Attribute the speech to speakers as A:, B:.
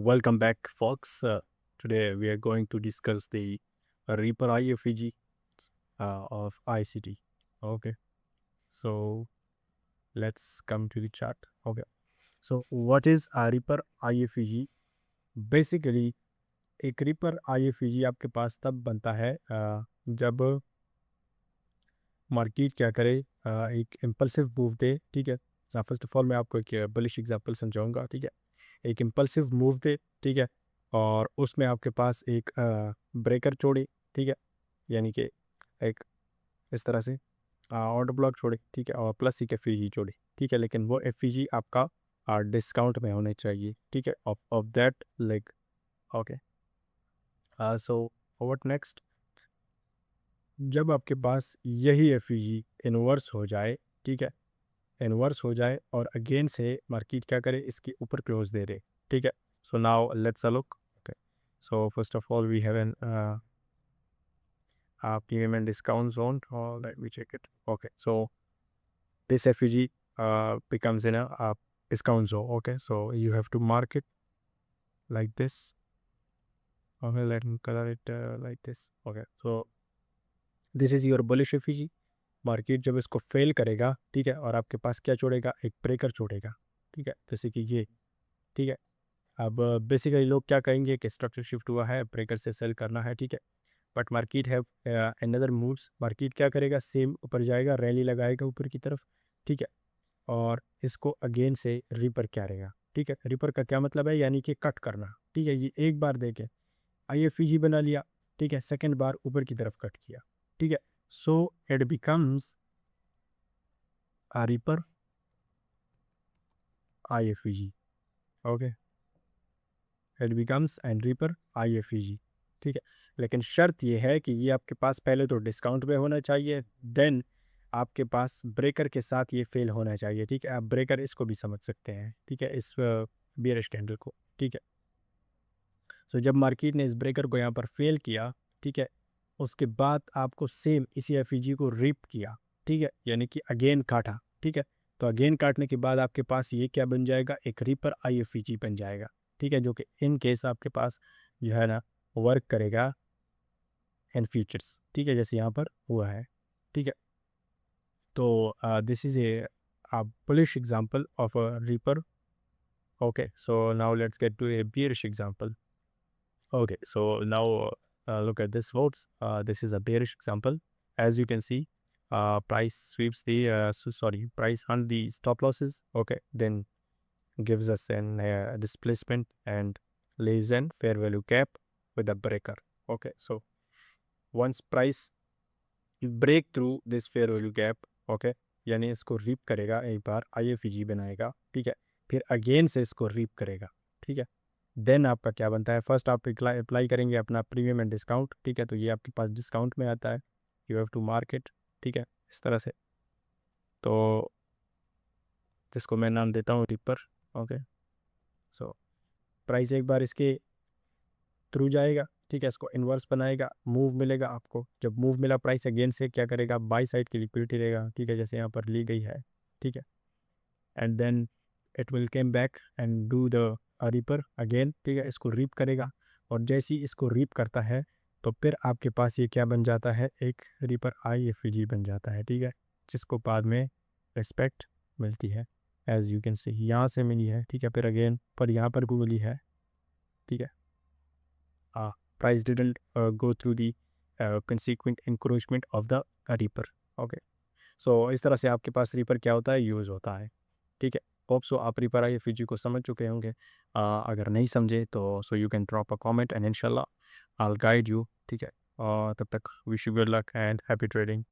A: welcome back, folks. Today we are going to discuss the Reaper IFEG of ICT. Okay, so let's come to the chart. Okay, so what is a Reaper IFEG? Basically, एक Reaper IFEG आपके पास तब बनता है जब market क्या करे, एक impulsive move दे. ठीक है, फर्स्ट ऑफ ऑल मैं आपको एक बुलिश एग्जांपल समझाऊंगा. ठीक है, एक इम्पल्सिव मूव दे. ठीक है, और उसमें आपके पास एक ब्रेकर छोड़े. ठीक है, यानी कि एक इस तरह से ऑर्डर ब्लॉक छोड़े. ठीक है, और प्लस एक एफ छोड़े. ठीक है, लेकिन वो एफ आपका डिस्काउंट में होने चाहिए. ठीक है, of that like. Okay, so what next, जब आपके पास यही एफ इन्वर्स हो जाए. ठीक है, इन्वर्स हो जाए और अगेन से मार्केट क्या करे, इसके ऊपर क्लोज दे रहे. ठीक है, so now let's look. Okay, so first of all we have an premium and discount zone. Let me check it. Okay, so this FEG becomes in a discount zone. Okay, so you have to mark it like this. Okay, let me color it like this. Okay, so this is your bullish FEG. Market जब इसको fail करेगा, ठीक है, और आपके पास क्या छोड़ेगा, एक ब्रेकर छोड़ेगा. ठीक है, जैसे कि ये. ठीक है, अब बेसिकली लोग क्या कहेंगे कि स्ट्रक्चर शिफ्ट हुआ है, ब्रेकर से सेल करना है. ठीक है, बट मार्केट है अनदर मूव्स. मार्केट क्या करेगा, सेम ऊपर जाएगा, रैली लगाएगा ऊपर की तरफ. ठीक है, और इसको अगेन से रिपर करेगा. ठीक है, रिपर का क्या मतलब है, यानी कि कट करना. ठीक है, ये एक बार देके IFEG बना लिया. ठीक है, सेकेंड बार ऊपर की तरफ कट किया. ठीक है, so it becomes a reaper IFEG. Okay, it becomes N ripper IFEG. ठीक है, लेकिन शर्त ये है कि ये आपके पास पहले तो डिस्काउंट में होना चाहिए, देन आपके पास ब्रेकर के साथ ये फेल होना चाहिए. ठीक है, आप ब्रेकर इसको भी समझ सकते हैं. ठीक है, इस बियरिश कैंडल को. ठीक है, सो जब मार्केट ने इस ब्रेकर को यहाँ पर फेल किया, ठीक है, उसके बाद आपको सेम इसी FEG को रिप किया. ठीक है, यानी कि अगेन काटा. ठीक है, तो अगेन काटने के बाद आपके पास ये क्या बन जाएगा, एक रिपर IFEG बन जाएगा. ठीक है, जो कि इन केस आपके पास जो है ना वर्क करेगा इन फ्यूचर्स. ठीक है, जैसे यहाँ पर हुआ है. ठीक है, तो this is a bullish example of a reaper. Okay, so now let's get to a bearish example. Okay, so now look at this votes. This is a bearish example. As you can see, price sweeps the price hunt the stop losses. Okay, then gives us an displacement and leaves an fair value gap with a breaker. Okay, so once price break through this fair value gap, okay, यानी इसको reap करेगा, एक बार IFEG बनाएगा. ठीक है, फिर again से इसको रीप करेगा. ठीक है, देन आपका क्या बनता है, फर्स्ट आप अप्लाई करेंगे अपना प्रीमियम एंड डिस्काउंट. ठीक है, तो ये आपके पास डिस्काउंट में आता है, यू हैव टू मार्केट. ठीक है, इस तरह से. तो इसको मैं नाम देता हूँ रिपर. ओके, सो प्राइस एक बार इसके थ्रू जाएगा. ठीक है, इसको इन्वर्स बनाएगा, मूव मिलेगा आपको. जब मूव मिला, प्राइस अगेन से क्या करेगा, बाई साइड की लिक्विडिटी रहेगा. ठीक है, जैसे यहाँ पर ली गई है. ठीक है, and then it will came back and do the repair again. ठीक है, इसको रीप करेगा, और जैसे ही इसको रीप करता है तो फिर आपके पास ये क्या बन जाता है, एक रिपर IFEG बन जाता है. ठीक है, जिसको बाद में रिस्पेक्ट मिलती है, एज यू कैन सी यहाँ से मिली है. ठीक है, फिर अगेन पर यहाँ पर भी मिली है. ठीक है, price didn't go through the consequent encroachment of the reaper. Okay, so इस तरह से आपके पास रिपर क्या होता है, यूज़ होता है. ठीक है, होप सो आप रिपर IFEG को समझ चुके होंगे. अगर नहीं समझे तो so you can drop a comment and इंशाल्लाह आई विल गाइड यू. ठीक है, तब तक wish you good luck and happy trading.